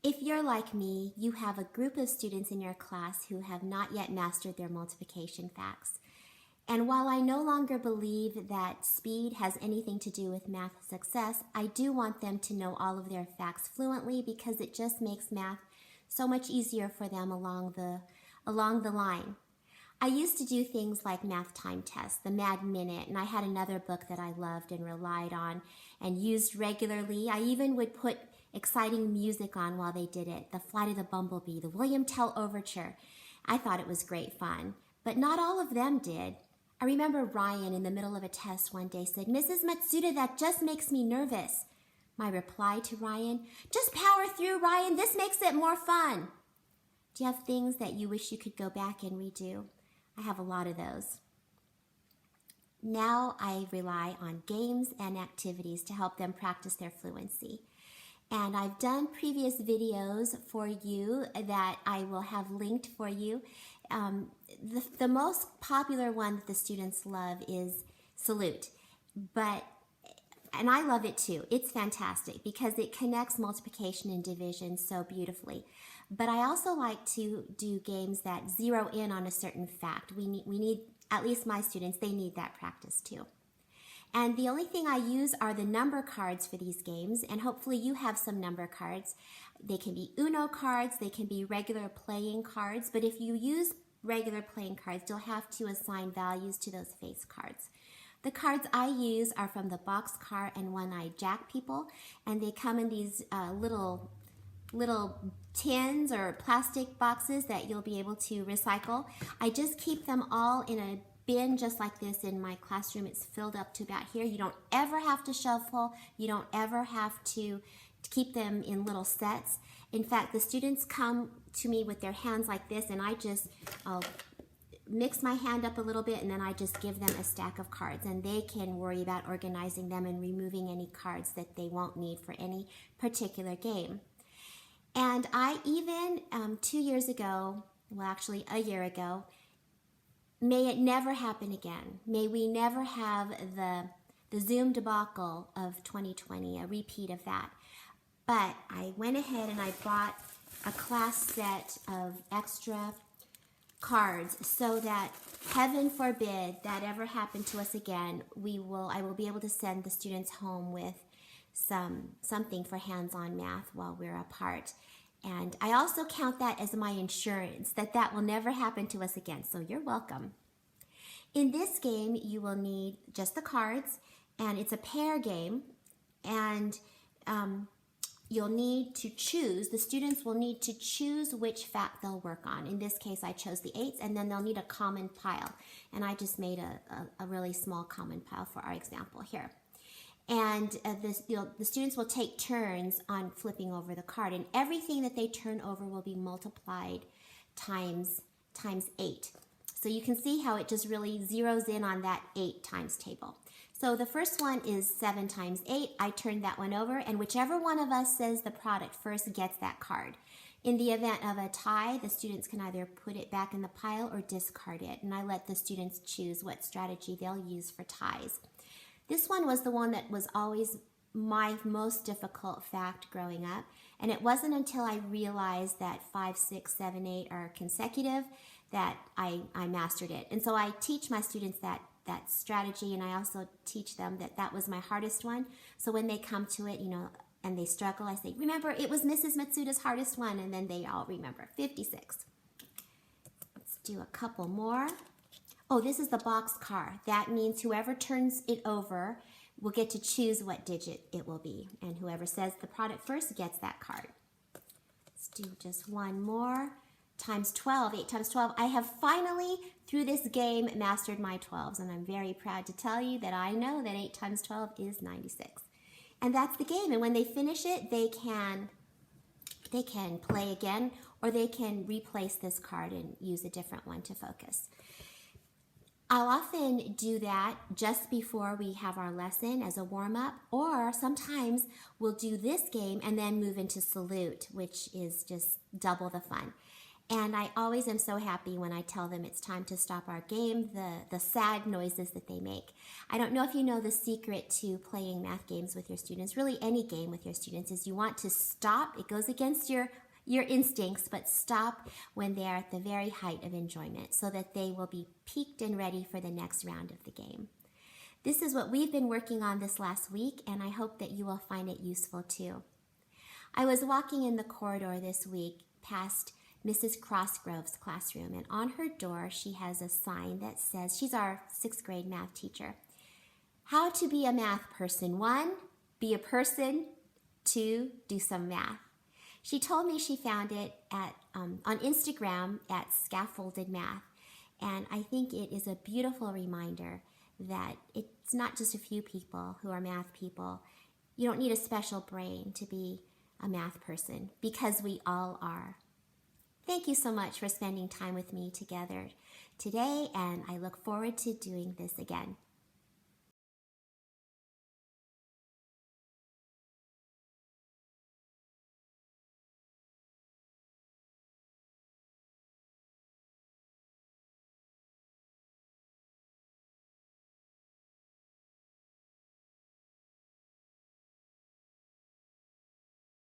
If you're like me, you have a group of students in your class who have not yet mastered their multiplication facts. And while I no longer believe that speed has anything to do with math success, I do want them to know all of their facts fluently because it just makes math so much easier for them along the line. I used to do things like math time tests, the Mad Minute, and I had another book that I loved and relied on and used regularly. I even would put exciting music on while they did it, the Flight of the Bumblebee, the William Tell Overture. I thought it was great fun, but not all of them did. I remember Ryan in the middle of a test one day said, "Mrs. Matsuda, that just makes me nervous." My reply to Ryan, "Just power through, Ryan. This makes it more fun." Do you have things that you wish you could go back and redo? I have a lot of those. Now I rely on games and activities to help them practice their fluency. And I've done previous videos for you that I will have linked for you. The most popular one that the students love is Salute. And I love it too. It's fantastic because it connects multiplication and division so beautifully. But I also like to do games that zero in on a certain fact. We need, at least my students, they need that practice too. And the only thing I use are the number cards for these games, and hopefully you have some number cards. They can be Uno cards, they can be regular playing cards, but if you use regular playing cards, you'll have to assign values to those face cards. The cards I use are from the Boxcar and One-Eyed Jack people, and they come in these little tins or plastic boxes that you'll be able to recycle. I just keep them all in a bin just like this in my classroom. It's filled up to about here. You don't ever have to shuffle. You don't ever have to keep them in little sets. In fact, the students come to me with their hands like this, and I'll mix my hand up a little bit, and then I just give them a stack of cards, and they can worry about organizing them and removing any cards that they won't need for any particular game. And I even, 2 years ago, well actually a year ago, may it never happen again. May we never have the Zoom debacle of 2020, a repeat of that. But I went ahead and I bought a class set of extra cards so that, heaven forbid, that ever happened to us again, I will be able to send the students home with something for hands-on math while we're apart. And I also count that as my insurance that will never happen to us again, so you're welcome. In this game, you will need just the cards, and it's a pair game, and you'll need to choose, the students will need to choose which fact they'll work on. In this case, I chose the 8s, and then they'll need a common pile. And I just made a really small common pile for our example here. And the students will take turns on flipping over the card, and everything that they turn over will be multiplied times 8. So you can see how it just really zeroes in on that 8 times table. So the first one is 7 times 8. I turned that one over, and whichever one of us says the product first gets that card. In the event of a tie, the students can either put it back in the pile or discard it, and I let the students choose what strategy they'll use for ties. This one was the one that was always my most difficult fact growing up, and it wasn't until I realized that 5, 6, 7, 8 are consecutive that I mastered it. And so I teach my students that strategy, and I also teach them that was my hardest one. So when they come to it, and they struggle, I say, remember, it was Mrs. Matsuda's hardest one, and then they all remember. 56. Let's do a couple more. Oh, this is the Boxcar. That means whoever turns it over will get to choose what digit it will be, and whoever says the product first gets that card. Let's do just one more. Times 12, 8 times 12. I have finally, through this game, mastered my 12s, and I'm very proud to tell you that I know that 8 times 12 is 96. And that's the game, and when they finish it, they can play again, or they can replace this card and use a different one to focus. I'll often do that just before we have our lesson as a warm-up, or sometimes we'll do this game and then move into Salute, which is just double the fun. And I always am so happy when I tell them it's time to stop our game, the sad noises that they make. I don't know if you know the secret to playing math games with your students, really any game with your students, is you want to stop. It goes against your instincts, but stop when they are at the very height of enjoyment so that they will be peaked and ready for the next round of the game. This is what we've been working on this last week, and I hope that you will find it useful too. I was walking in the corridor this week past Mrs. Crossgrove's classroom, and on her door she has a sign that says, she's our 6th grade math teacher, how to be a math person. 1, be a person. 2, do some math. She told me she found it on Instagram at Scaffolded Math, and I think it is a beautiful reminder that it's not just a few people who are math people. You don't need a special brain to be a math person, because we all are. Thank you so much for spending time with me together today, and I look forward to doing this again.